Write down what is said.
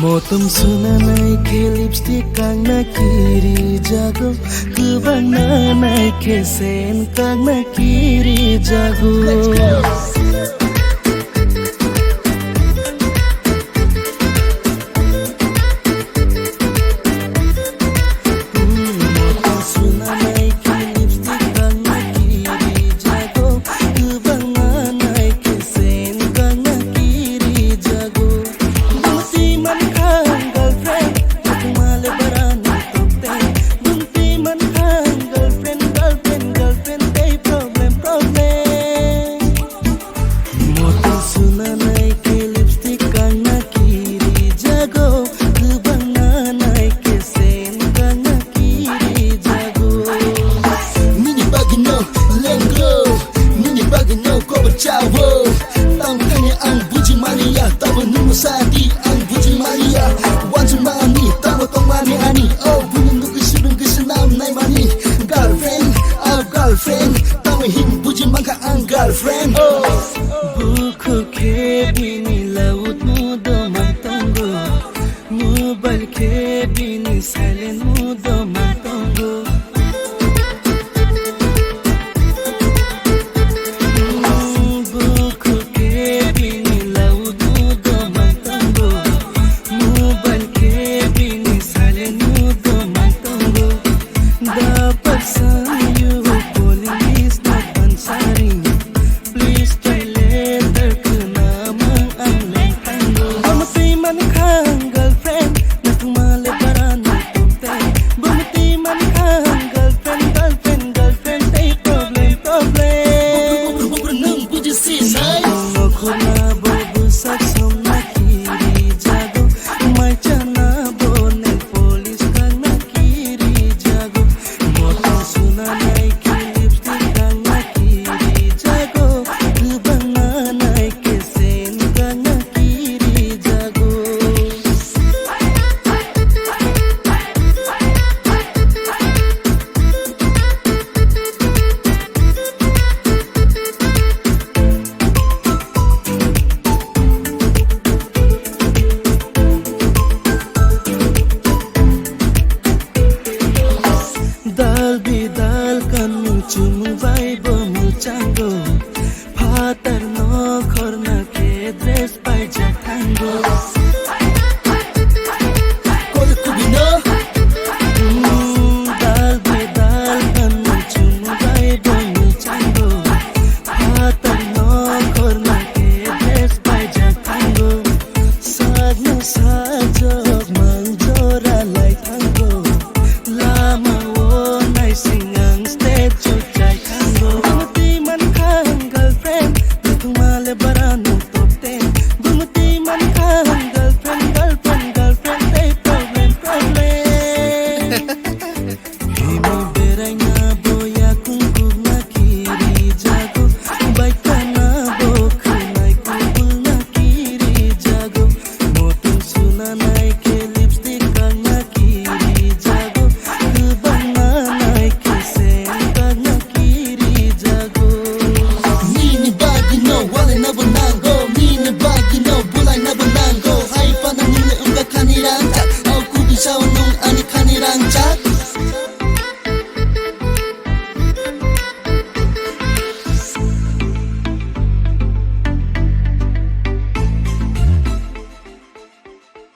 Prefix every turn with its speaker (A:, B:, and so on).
A: Motom sunanai ke lipstick kang nakiri jago Kubana nai ke sen kang nakiri jago Ciao, tang tanya ang buji mania, tawa numu sadi ang buji mania. Wantu mani, tawa tong mani ani. Oh, bunung gusun nam nai mani. Girlfriend, oh girlfriend, tawa him buji mangka ang girlfriend. Oh, buku ke bini laut mudo mantongo, mobile ke bini silent mudo mantongo. Dal bidal kan muncung vibe mucango